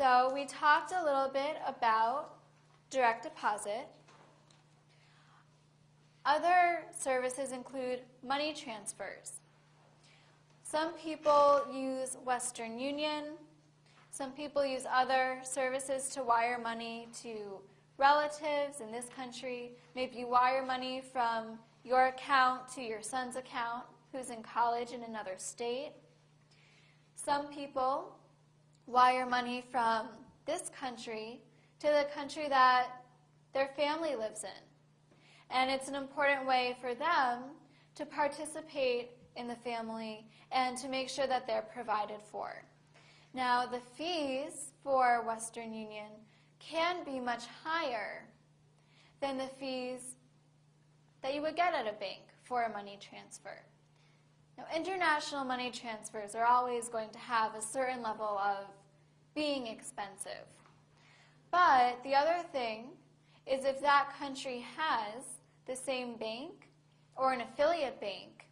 So we talked a little bit about direct deposit. Other services include money transfers. Some people use Western Union. Some people use other services to wire money to relatives in this country. Maybe you wire money from your account to your son's account who's in college in another state. Some people wire money from this country to the country that their family lives in. And it's an important way for them to participate in the family and to make sure that they're provided for. Now, the fees for Western Union can be much higher than the fees that you would get at a bank for a money transfer. Now, international money transfers are always going to have a certain level of being expensive. But the other thing is if that country has the same bank or an affiliate bank,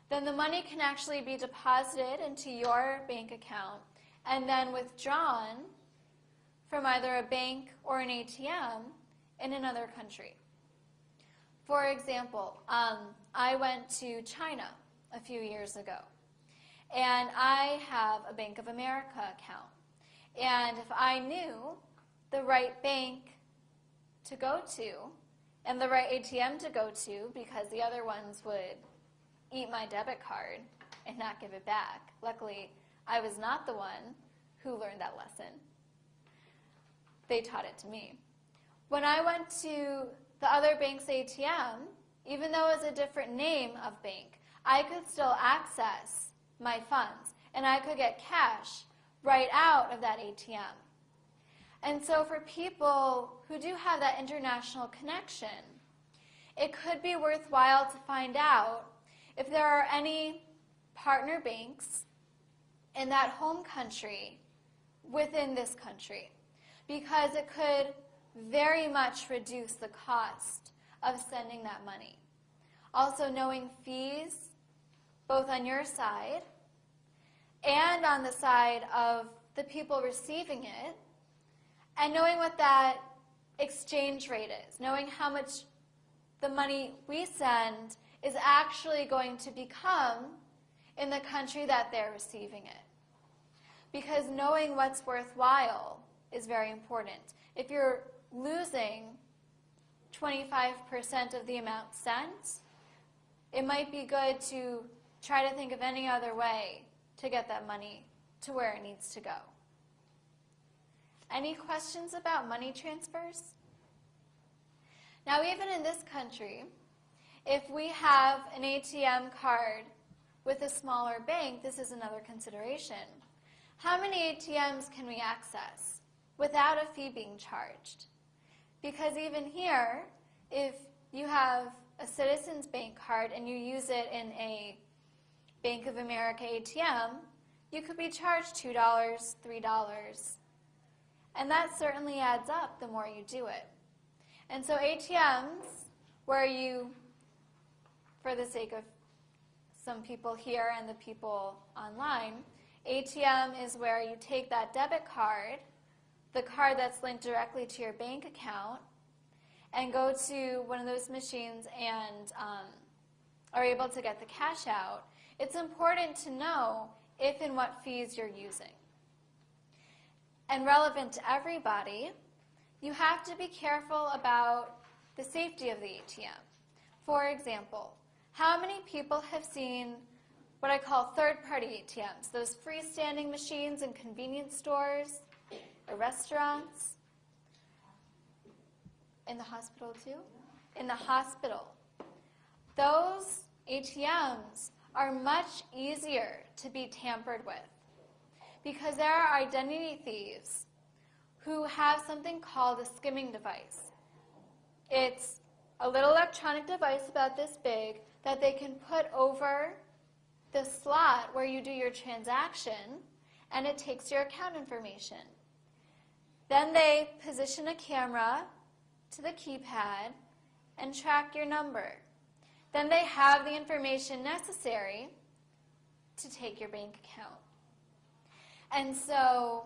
then the money can actually be deposited into your bank account and then withdrawn from either a bank or an ATM in another country. For example, I went to China a few years ago, and I have a Bank of America account. And if I knew the right bank to go to and the right ATM to go to, because the other ones would eat my debit card and not give it back. Luckily, I was not the one who learned that lesson. They taught it to me. When I went to the other bank's ATM, even though it was a different name of bank, I could still access my funds, and I could get cash right out of that ATM. And so for people who do have that international connection, it could be worthwhile to find out if there are any partner banks in that home country within this country, because it could very much reduce the cost of sending that money. Also, knowing fees, both on your side and on the side of the people receiving it, and knowing what that exchange rate is, knowing how much the money we send is actually going to become in the country that they're receiving it. Because knowing what's worthwhile is very important. If you're losing 25% of the amount sent, it might be good to try to think of any other way to get that money to where it needs to go. Any questions about money transfers? Now, even in this country, if we have an ATM card with a smaller bank, this is another consideration. How many ATMs can we access without a fee being charged? Because even here, if you have a Citizens Bank card and you use it in a Bank of America ATM, you could be charged $2, $3. And that certainly adds up the more you do it. And so ATMs, where you, for the sake of some people here and the people online, ATM is where you take that debit card, the card that's linked directly to your bank account, and go to one of those machines and are able to get the cash out. It's important to know if and what fees you're using. And relevant to everybody, you have to be careful about the safety of the ATM. For example, how many people have seen what I call third-party ATMs, those freestanding machines in convenience stores or restaurants? In the hospital too? In the hospital. Those ATMs are much easier to be tampered with because there are identity thieves who have something called a skimming device. It's a little electronic device about this big that they can put over the slot where you do your transaction, and it takes your account information. Then they position a camera to the keypad and track your number. Then they have the information necessary to take your bank account. And so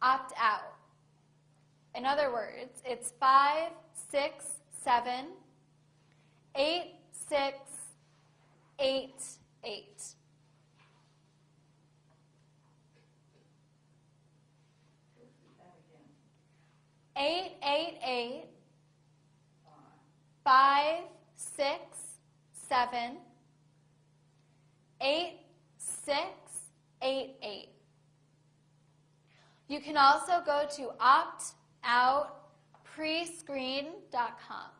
opt out. In other words, it's 567 8688. 888 567 8688. You can also go to optoutprescreen.com.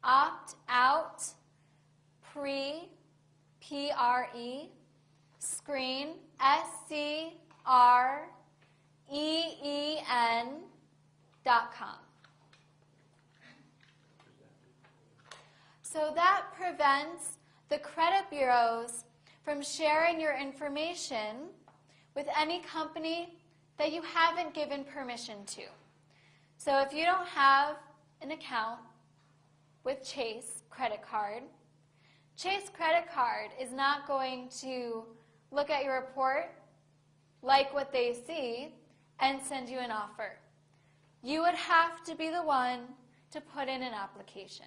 Optout P-R-E, screen, SCREEN.com. So that prevents the credit bureaus from sharing your information with any company that you haven't given permission to. So if you don't have an account with Chase credit card, Chase credit card is not going to look at your report, like what they see, and send you an offer. You would have to be the one to put in an application.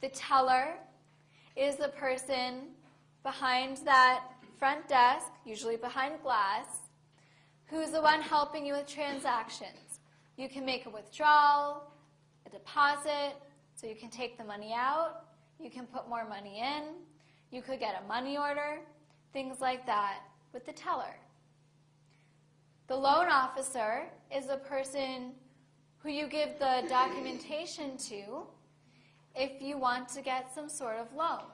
The teller is the person behind that front desk, usually behind glass, who's the one helping you with transactions. You can make a withdrawal, a deposit, so you can take the money out, you can put more money in, you could get a money order, things like that with the teller. The loan officer is the person who you give the documentation to if you want to get some sort of loan.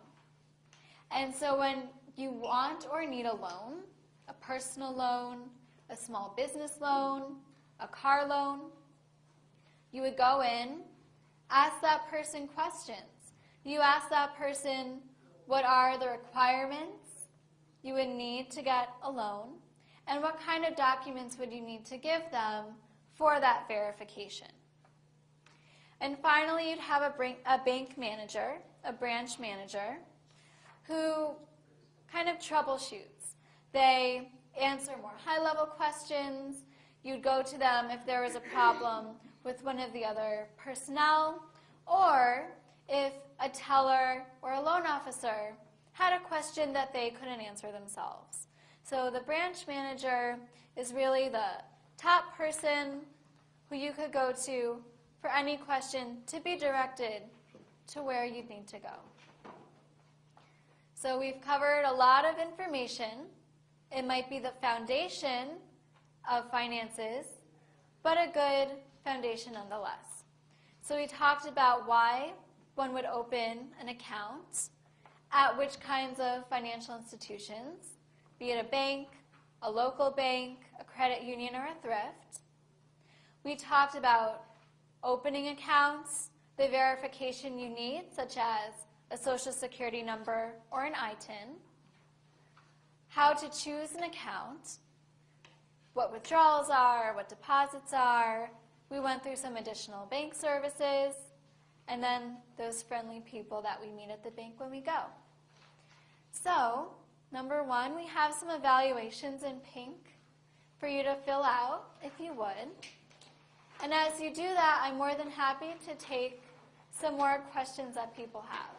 And so when you want or need a loan, a personal loan, a small business loan, a car loan, you would go in, ask that person questions. You ask that person what are the requirements you would need to get a loan, and what kind of documents would you need to give them for that verification. And finally, you'd have a bank manager, a branch manager, who kind of troubleshoots. They answer more high-level questions. You'd go to them if there was a problem with one of the other personnel, or if a teller or a loan officer had a question that they couldn't answer themselves. So the branch manager is really the top person who you could go to for any question to be directed to where you need to go. So we've covered a lot of information. It might be the foundation of finances, but a good foundation nonetheless. So we talked about why one would open an account, at which kinds of financial institutions, be it a bank, a local bank, a credit union, or a thrift. We talked about opening accounts, the verification you need, such as a social security number or an ITIN, how to choose an account, what withdrawals are, what deposits are. We went through some additional bank services, and then those friendly people that we meet at the bank when we go. So, number one, we have some evaluations in pink for you to fill out, if you would. And as you do that, I'm more than happy to take some more questions that people have.